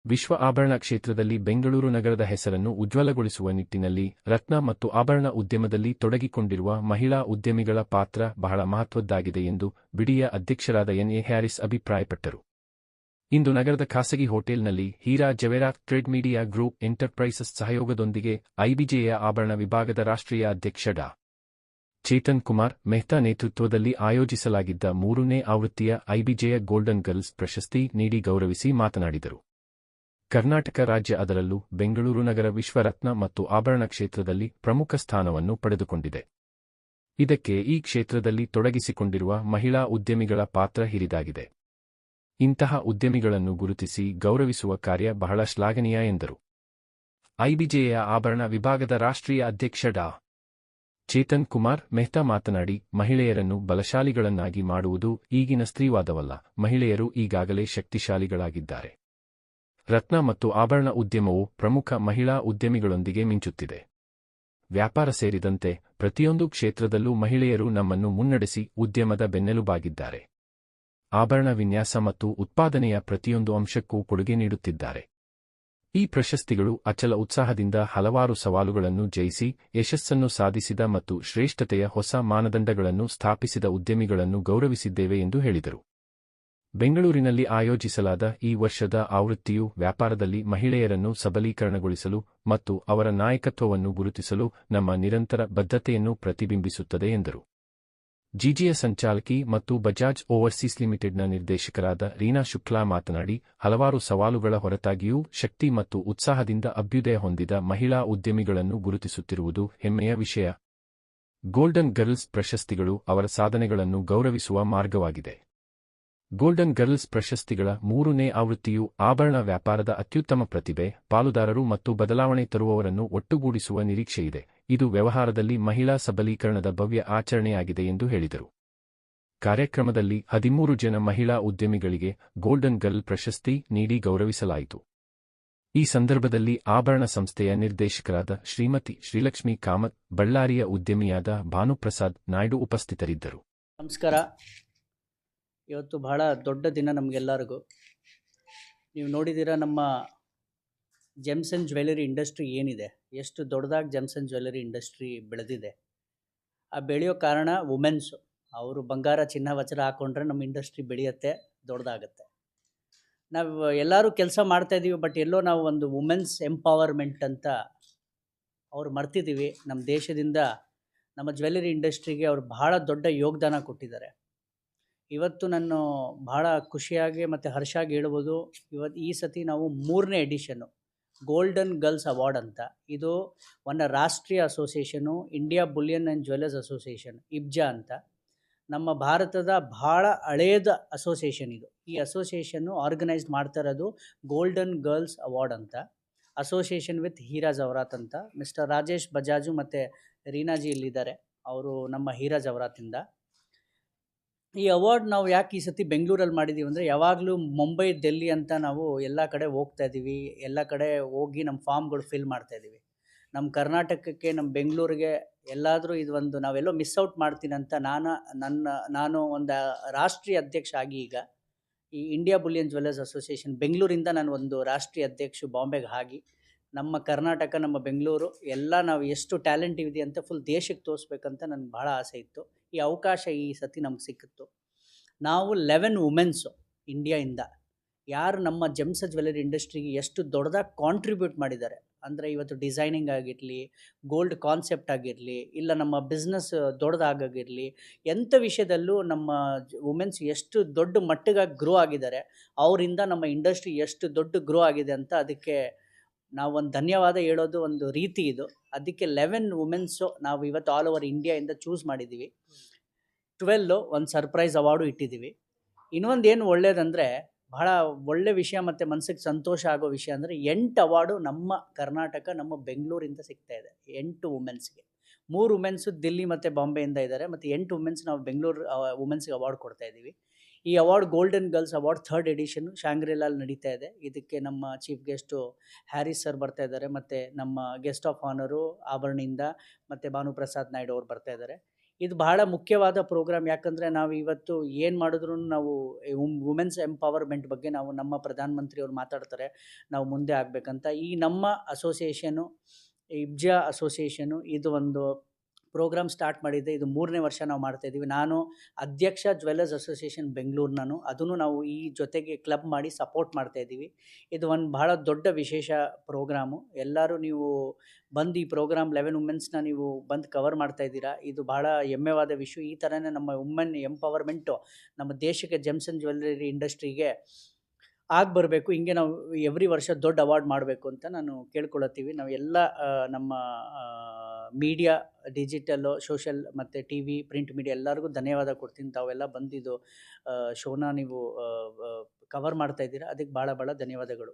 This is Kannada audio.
ವಿಶ್ವ ಆಭರಣ ಕ್ಷೇತ್ರದಲ್ಲಿ ಬೆಂಗಳೂರು ನಗರದ ಹೆಸರನ್ನು ಉಜ್ವಲಗೊಳಿಸುವ ನಿಟ್ಟಿನಲ್ಲಿ ರತ್ನ ಮತ್ತು ಆಭರಣ ಉದ್ಯಮದಲ್ಲಿ ತೊಡಗಿಕೊಂಡಿರುವ ಮಹಿಳಾ ಉದ್ಯಮಿಗಳ ಪಾತ್ರ ಬಹಳ ಮಹತ್ವದ್ದಾಗಿದೆ ಎಂದು ಬಿಡಿಯ ಅಧ್ಯಕ್ಷರಾದ ಎನ್. ಎ. ಹ್ಯಾರಿಸ್ ಅಭಿಪ್ರಾಯಪಟ್ಟರು. ಇಂದು ನಗರದ ಖಾಸಗಿ ಹೋಟೆಲ್ನಲ್ಲಿ Hira Javerat trade media group enterprises ಸಹಯೋಗದೊಂದಿಗೆ ಐಬಿಜೆಯ ಆಭರಣ ವಿಭಾಗದ ರಾಷ್ಟ್ರೀಯ ಅಧ್ಯಕ್ಷ ಡಾ. ಚೇತನ್ ಕುಮಾರ್ ಮೆಹ್ತಾ ನೇತೃತ್ವದಲ್ಲಿ ಆಯೋಜಿಸಲಾಗಿದ್ದ 3ನೇ ಆವೃತ್ತಿಯ ಐಬಿಜೆಯ ಗೋಲ್ಡನ್ ಗರ್ಲ್ಸ್ ಪ್ರಶಸ್ತಿ ನೀಡಿ ಗೌರವಿಸಿ ಮಾತನಾಡಿದರು. ಕರ್ನಾಟಕ ರಾಜ್ಯ ಅದರಲ್ಲೂ ಬೆಂಗಳೂರು ನಗರ ವಿಶ್ವರತ್ನ ಮತ್ತು ಆಭರಣ ಕ್ಷೇತ್ರದಲ್ಲಿ ಪ್ರಮುಖ ಸ್ಥಾನವನ್ನು ಪಡೆದುಕೊಂಡಿದೆ. ಇದಕ್ಕೆ ಈ ಕ್ಷೇತ್ರದಲ್ಲಿ ತೊಡಗಿಸಿಕೊಂಡಿರುವ ಮಹಿಳಾ ಉದ್ಯಮಿಗಳ ಪಾತ್ರ ಹಿರಿದಾಗಿದೆ. ಇಂತಹ ಉದ್ಯಮಿಗಳನ್ನು ಗುರುತಿಸಿ ಗೌರವಿಸುವ ಕಾರ್ಯ ಬಹಳ ಶ್ಲಾಘನೀಯ ಎಂದರು. ಐಬಿಜೆಯ ಆಭರಣ ವಿಭಾಗದ ರಾಷ್ಟ್ರೀಯ ಅಧ್ಯಕ್ಷ ಡಾ. ಚೇತನ್ ಕುಮಾರ್ ಮೆಹ್ತಾ ಮಾತನಾಡಿ, ಮಹಿಳೆಯರನ್ನು ಬಲಶಾಲಿಗಳನ್ನಾಗಿ ಮಾಡುವುದು ಈಗಿನ ಸ್ತ್ರೀವಾದವಲ್ಲ, ಮಹಿಳೆಯರು ಈಗಾಗಲೇ ಶಕ್ತಿಶಾಲಿಗಳಾಗಿದ್ದಾರೆ. ರತ್ನ ಮತ್ತು ಆಭರಣ ಉದ್ಯಮವು ಪ್ರಮುಖ ಮಹಿಳಾ ಉದ್ಯಮಿಗಳೊಂದಿಗೆ ಮಿಂಚುತ್ತಿದೆ. ವ್ಯಾಪಾರ ಸೇರಿದಂತೆ ಪ್ರತಿಯೊಂದು ಕ್ಷೇತ್ರದಲ್ಲೂ ಮಹಿಳೆಯರು ನಮ್ಮನ್ನು ಮುನ್ನಡೆಸಿ ಉದ್ಯಮದ ಬೆನ್ನೆಲುಬಾಗಿದ್ದಾರೆ. ಆಭರಣ ವಿನ್ಯಾಸ ಮತ್ತು ಉತ್ಪಾದನೆಯ ಪ್ರತಿಯೊಂದು ಅಂಶಕ್ಕೂ ಕೊಡುಗೆ ನೀಡುತ್ತಿದ್ದಾರೆ. ಈ ಪ್ರಶಸ್ತಿಗಳು ಅಚಲ ಉತ್ಸಾಹದಿಂದ ಹಲವಾರು ಸವಾಲುಗಳನ್ನು ಜಯಿಸಿ ಯಶಸ್ಸನ್ನು ಸಾಧಿಸಿದ ಮತ್ತು ಶ್ರೇಷ್ಠತೆಯ ಹೊಸ ಮಾನದಂಡಗಳನ್ನು ಸ್ಥಾಪಿಸಿದ ಉದ್ಯಮಿಗಳನ್ನು ಗೌರವಿಸಿದ್ದೇವೆ ಎಂದು ಹೇಳಿದರು. ಬೆಂಗಳೂರಿನಲ್ಲಿ ಆಯೋಜಿಸಲಾದ ಈ ವರ್ಷದ ಆವೃತ್ತಿಯು ವ್ಯಾಪಾರದಲ್ಲಿ ಮಹಿಳೆಯರನ್ನು ಸಬಲೀಕರಣಗೊಳಿಸಲು ಮತ್ತು ಅವರ ನಾಯಕತ್ವವನ್ನು ಗುರುತಿಸಲು ನಮ್ಮ ನಿರಂತರ ಬದ್ಧತೆಯನ್ನು ಪ್ರತಿಬಿಂಬಿಸುತ್ತದೆ ಎಂದರು. ಜಿಜಿಯ ಸಂಚಾಲಕಿ ಮತ್ತು ಬಜಾಜ್ ಓವರ್ಸೀಸ್ ಲಿಮಿಟೆಡ್ನ ನಿರ್ದೇಶಕರಾದ ರೀನಾ ಶುಕ್ಲಾ ಮಾತನಾಡಿ, ಹಲವಾರು ಸವಾಲುಗಳ ಹೊರತಾಗಿಯೂ ಶಕ್ತಿ ಮತ್ತು ಉತ್ಸಾಹದಿಂದ ಅಭ್ಯುದಯ ಹೊಂದಿದ ಮಹಿಳಾ ಉದ್ಯಮಿಗಳನ್ನು ಗುರುತಿಸುತ್ತಿರುವುದು ಹೆಮ್ಮೆಯ ವಿಷಯ. ಗೋಲ್ಡನ್ ಗರ್ಲ್ಸ್ ಪ್ರಶಸ್ತಿಗಳು ಅವರ ಸಾಧನೆಗಳನ್ನು ಗೌರವಿಸುವ ಮಾರ್ಗವಾಗಿದೆ. ಗೋಲ್ಡನ್ ಗರ್ಲ್ಸ್ ಪ್ರಶಸ್ತಿಗಳ 3ನೇ ಆವೃತ್ತಿಯು ಆಭರಣ ವ್ಯಾಪಾರದ ಅತ್ಯುತ್ತಮ ಪ್ರತಿಭೆ, ಪಾಲುದಾರರು ಮತ್ತು ಬದಲಾವಣೆ ತರುವವರನ್ನು ಒಟ್ಟುಗೂಡಿಸುವ ನಿರೀಕ್ಷೆಯಿದೆ. ಇದು ವ್ಯವಹಾರದಲ್ಲಿ ಮಹಿಳಾ ಸಬಲೀಕರಣದ ಭವ್ಯ ಆಚರಣೆಯಾಗಿದೆ ಎಂದು ಹೇಳಿದರು. ಕಾರ್ಯಕ್ರಮದಲ್ಲಿ 13 ಜನ ಮಹಿಳಾ ಉದ್ಯಮಿಗಳಿಗೆ ಗೋಲ್ಡನ್ ಗರ್ಲ್ ಪ್ರಶಸ್ತಿ ನೀಡಿ ಗೌರವಿಸಲಾಯಿತು. ಈ ಸಂದರ್ಭದಲ್ಲಿ ಆಭರಣ ಸಂಸ್ಥೆಯ ನಿರ್ದೇಶಕರಾದ ಶ್ರೀಮತಿ ಶ್ರೀಲಕ್ಷ್ಮಿ ಕಾಮತ್, ಬಳ್ಳಾರಿಯ ಉದ್ಯಮಿಯಾದ ಭಾನುಪ್ರಸಾದ್ ನಾಯ್ಡು ಉಪಸ್ಥಿತರಿದ್ದರು. ನಮಸ್ಕಾರ. ಇವತ್ತು ಬಹಳ ದೊಡ್ಡ ದಿನ ನಮಗೆಲ್ಲರಿಗೂ. ನೀವು ನೋಡಿದ್ದೀರಾ ನಮ್ಮ ಜೆಮ್ಸ್ ಆ್ಯಂಡ್ ಜ್ಯುವೆಲರಿ ಇಂಡಸ್ಟ್ರಿ ಏನಿದೆ, ಎಷ್ಟು ದೊಡ್ಡದಾಗಿ ಜೆಮ್ಸ್ ಆ್ಯಂಡ್ ಜ್ಯುವೆಲರಿ ಇಂಡಸ್ಟ್ರಿ ಬೆಳೆದಿದೆ. ಆ ಬೆಳೆಯೋ ಕಾರಣ ವುಮೆನ್ಸು. ಅವರು ಬಂಗಾರ ಚಿನ್ನ ವಜ್ರ ಹಾಕ್ಕೊಂಡ್ರೆ ನಮ್ಮ ಇಂಡಸ್ಟ್ರಿ ಬೆಳೆಯುತ್ತೆ, ದೊಡ್ಡದಾಗುತ್ತೆ. ನಾವು ಎಲ್ಲರೂ ಕೆಲಸ ಮಾಡ್ತಾಯಿದ್ದೀವಿ, ಬಟ್ ಎಲ್ಲೋ ನಾವು ಒಂದು ವುಮೆನ್ಸ್ ಎಂಪವರ್ಮೆಂಟ್ ಅಂತ ಅವ್ರು ಮರ್ತಿದ್ದೀವಿ. ನಮ್ಮ ದೇಶದಿಂದ ನಮ್ಮ ಜ್ಯುವೆಲರಿ ಇಂಡಸ್ಟ್ರಿಗೆ ಅವರು ಬಹಳ ದೊಡ್ಡ ಯೋಗದಾನ ಕೊಟ್ಟಿದ್ದಾರೆ. ಇವತ್ತು ನಾನು ಭಾಳ ಖುಷಿಯಾಗಿ ಮತ್ತು ಹರ್ಷಾಗಿ ಹೇಳ್ಬೋದು, ಈ ಸತಿ ನಾವು 3ನೇ ಎಡಿಷನ್ನು ಗೋಲ್ಡನ್ ಗರ್ಲ್ಸ್ ಅವಾರ್ಡ್ ಅಂತ, ಇದು ಒಂದು ರಾಷ್ಟ್ರೀಯ association, India bullion and jewellers association IBJA ಅಂತ, ನಮ್ಮ ಭಾರತದ ಭಾಳ ಹಳೇದ ಅಸೋಸಿಯೇಷನ್ ಇದು. ಈ ಅಸೋಸಿಯೇಷನ್ನು ಆರ್ಗನೈಸ್ಡ್ ಮಾಡ್ತಾ ಇರೋದು ಗೋಲ್ಡನ್ ಗರ್ಲ್ಸ್ ಅವಾರ್ಡ್ ಅಂತ, ಅಸೋಸಿಯೇಷನ್ ವಿತ್ ಹೀರಾ ಜವರಾತ್ ಅಂತ. ಮಿಸ್ಟರ್ ರಾಜೇಶ್ ಬಜಾಜು ಮತ್ತು ರೀನಾಜಿ ಇಲ್ಲಿದ್ದಾರೆ, ಅವರು ನಮ್ಮ ಹೀರಾ ಜವರಾತಿಂದ. ಈ ಅವಾರ್ಡ್ ನಾವು ಯಾಕೆ ಈ ಸತಿ ಬೆಂಗಳೂರಲ್ಲಿ ಮಾಡಿದ್ದೀವಿ ಅಂದರೆ, ಯಾವಾಗಲೂ ಮುಂಬೈ, ಡೆಲ್ಲಿ ಅಂತ ನಾವು ಎಲ್ಲ ಕಡೆ ಹೋಗ್ತಾ ಇದ್ದೀವಿ, ಎಲ್ಲ ಕಡೆ ಹೋಗಿ ನಮ್ಮ ಫಾರ್ಮ್ಗಳು ಫಿಲ್ ಮಾಡ್ತಾಯಿದ್ದೀವಿ. ನಮ್ಮ ಕರ್ನಾಟಕಕ್ಕೆ, ನಮ್ಮ ಬೆಂಗಳೂರಿಗೆ ಎಲ್ಲಾದರೂ ಇದು ಒಂದು ನಾವೆಲ್ಲೋ ಮಿಸ್ ಔಟ್ ಮಾಡ್ತೀನಿ ಅಂತ ನಾನು ಒಂದು ರಾಷ್ಟ್ರೀಯ ಅಧ್ಯಕ್ಷ ಆಗಿ, ಈಗ ಈ ಇಂಡಿಯಾ ಬುಲಿಯನ್ ಜ್ಯುವೆಲ್ಲರ್ಸ್ ಅಸೋಸಿಯೇಷನ್ ಬೆಂಗಳೂರಿಂದ ನಾನು ಒಂದು ರಾಷ್ಟ್ರೀಯ ಅಧ್ಯಕ್ಷ ಬಾಂಬೆಗೆ ಆಗಿ, ನಮ್ಮ ಕರ್ನಾಟಕ, ನಮ್ಮ ಬೆಂಗಳೂರು ಎಲ್ಲ ನಾವು ಎಷ್ಟು ಟ್ಯಾಲೆಂಟ್ ಇದೆ ಅಂತ ಫುಲ್ ದೇಶಕ್ಕೆ ತೋರಿಸ್ಬೇಕಂತ ನನಗೆ ಭಾಳ ಆಸೆ ಇತ್ತು. ಈ ಅವಕಾಶ ಈ ಸತಿ ನಮ್ಗೆ ಸಿಕ್ಕಿತ್ತು. ನಾವು 11 ವುಮೆನ್ಸು ಇಂಡಿಯಾಯಿಂದ ಯಾರು ನಮ್ಮ ಜೆಮ್ಸ್ ಜ್ಯುವೆಲರಿ ಇಂಡಸ್ಟ್ರಿಗೆ ಎಷ್ಟು ದೊಡ್ಡದಾಗಿ ಕಾಂಟ್ರಿಬ್ಯೂಟ್ ಮಾಡಿದ್ದಾರೆ ಅಂದರೆ, ಇವತ್ತು ಡಿಸೈನಿಂಗ್ ಆಗಿರಲಿ, ಗೋಲ್ಡ್ ಕಾನ್ಸೆಪ್ಟ್ ಆಗಿರಲಿ, ಇಲ್ಲ ನಮ್ಮ ಬಿಸ್ನೆಸ್ ದೊಡ್ಡದಾಗಿರಲಿ, ಎಂಥ ವಿಷಯದಲ್ಲೂ ನಮ್ಮ ವುಮೆನ್ಸ್ ಎಷ್ಟು ದೊಡ್ಡ ಮಟ್ಟಿಗಾಗಿ ಗ್ರೋ ಆಗಿದ್ದಾರೆ, ಅವರಿಂದ ನಮ್ಮ ಇಂಡಸ್ಟ್ರಿ ಎಷ್ಟು ದೊಡ್ಡ ಗ್ರೋ ಆಗಿದೆ ಅಂತ. ಅದಕ್ಕೆ ನಾವು ಒಂದು ಧನ್ಯವಾದ ಹೇಳೋದು ಒಂದು ರೀತಿ ಇದು. ಅದಕ್ಕೆ 11 ವುಮೆನ್ಸು ನಾವು ಇವತ್ತು ಆಲ್ ಓವರ್ ಇಂಡಿಯಾಯಿಂದ ಚೂಸ್ ಮಾಡಿದ್ದೀವಿ. 12 ಒಂದು ಸರ್ಪ್ರೈಸ್ ಅವಾರ್ಡು ಇಟ್ಟಿದ್ದೀವಿ. ಇನ್ನೊಂದು ಏನು ಒಳ್ಳೆಯದಂದರೆ, ಬಹಳ ಒಳ್ಳೆ ವಿಷಯ ಮತ್ತು ಮನಸ್ಸಿಗೆ ಸಂತೋಷ ಆಗೋ ವಿಷಯ ಅಂದರೆ, 8 ಅವಾರ್ಡು ನಮ್ಮ ಕರ್ನಾಟಕ, ನಮ್ಮ ಬೆಂಗಳೂರಿಂದ ಸಿಗ್ತಾ ಇದೆ. 8 ವುಮೆನ್ಸ್ಗೆ, 3 ವುಮೆನ್ಸು ದಿಲ್ಲಿ ಮತ್ತು ಬಾಂಬೆಯಿಂದ ಇದ್ದಾರೆ, ಮತ್ತು 8 ವುಮೆನ್ಸ್ ನಾವು ಬೆಂಗಳೂರು ವುಮೆನ್ಸ್ಗೆ ಅವಾರ್ಡ್ ಕೊಡ್ತಾ ಇದ್ದೀವಿ. ಈ award golden girls award 3rd ಎಡಿಷನ್ನು ಶಾಂಗ್ರಿಲಾಲ್ ನಡೀತಾ ಇದೆ. ಇದಕ್ಕೆ ನಮ್ಮ ಚೀಫ್ ಗೆಸ್ಟು ಹ್ಯಾರಿಸ್ ಸರ್ ಬರ್ತಾ ಇದ್ದಾರೆ, ಮತ್ತು ನಮ್ಮ ಗೆಸ್ಟ್ ಆಫ್ ಆನರು ಆಭರಣಿಂದ ಮತ್ತು ಭಾನುಪ್ರಸಾದ್ ನಾಯ್ಡು ಅವ್ರು ಬರ್ತಾ ಇದ್ದಾರೆ. ಇದು ಬಹಳ ಮುಖ್ಯವಾದ ಪ್ರೋಗ್ರಾಮ್. ಯಾಕಂದರೆ ನಾವು ಇವತ್ತು ಏನು ಮಾಡಿದ್ರೂ ನಾವು ವುಮೆನ್ಸ್ ಎಂಪವರ್ಮೆಂಟ್ ಬಗ್ಗೆ ನಾವು ನಮ್ಮ ಪ್ರಧಾನಮಂತ್ರಿಯವರು ಮಾತಾಡ್ತಾರೆ, ನಾವು ಮುಂದೆ ಆಗಬೇಕಂತ. ಈ ನಮ್ಮ ಅಸೋಸಿಯೇಷನು, ಇಬ್ಜಾ ಅಸೋಸಿಯೇಷನು ಇದು ಒಂದು ಪ್ರೋಗ್ರಾಮ್ ಸ್ಟಾರ್ಟ್ ಮಾಡಿದ್ದೆ. ಇದು 3ನೇ ವರ್ಷ ನಾವು ಮಾಡ್ತಾಯಿದ್ದೀವಿ. ನಾನು ಅಧ್ಯಕ್ಷ ಜ್ಯುವೆಲ್ಲರ್ಸ್ ಅಸೋಸಿಯೇಷನ್ ಬೆಂಗಳೂರು ನಾನು. ಅದನ್ನು ನಾವು ಈ ಜೊತೆಗೆ ಕ್ಲಬ್ ಮಾಡಿ ಸಪೋರ್ಟ್ ಮಾಡ್ತಾಯಿದ್ದೀವಿ. ಇದು ಒಂದು ಬಹಳ ದೊಡ್ಡ ವಿಶೇಷ ಪ್ರೋಗ್ರಾಮು. ಎಲ್ಲರೂ ನೀವು ಬಂದು ಈ ಪ್ರೋಗ್ರಾಮ್ 11 ವುಮೆನ್ಸ್ನ ನೀವು ಬಂದು ಕವರ್ ಮಾಡ್ತಾಯಿದ್ದೀರಾ. ಇದು ಬಹಳ ಹೆಮ್ಮೆವಾದ ವಿಷಯ. ಈ ಥರನೇ ನಮ್ಮ ವುಮೆನ್ ಎಂಪವರ್ಮೆಂಟು ನಮ್ಮ ದೇಶಕ್ಕೆ ಜೆಮ್ಸ್ ಆ್ಯಂಡ್ ಜ್ಯುವೆಲ್ಲರಿ ಇಂಡಸ್ಟ್ರಿಗೆ ಬರಬೇಕು. ಹಿಂಗೆ ನಾವು ಎವ್ರಿ ವರ್ಷ ದೊಡ್ಡ ಅವಾರ್ಡ್ ಮಾಡಬೇಕು ಅಂತ ನಾನು ಕೇಳ್ಕೊಳತ್ತೀವಿ. ನಾವು ಎಲ್ಲ ನಮ್ಮ ಮೀಡಿಯಾ, ಡಿಜಿಟಲ್ಲು, ಸೋಷಲ್ ಮತ್ತು ಟಿವಿ, ಪ್ರಿಂಟ್ ಮೀಡಿಯಾ ಎಲ್ಲರಿಗೂ ಧನ್ಯವಾದ ಕೊಡ್ತೀನಿ. ತಾವೆಲ್ಲ ಬಂದಿದ್ದು ಶೋನ ನೀವು ಕವರ್ ಮಾಡ್ತಾಯಿದ್ದೀರಾ. ಅದಕ್ಕೆ ಭಾಳ ಭಾಳ ಧನ್ಯವಾದಗಳು.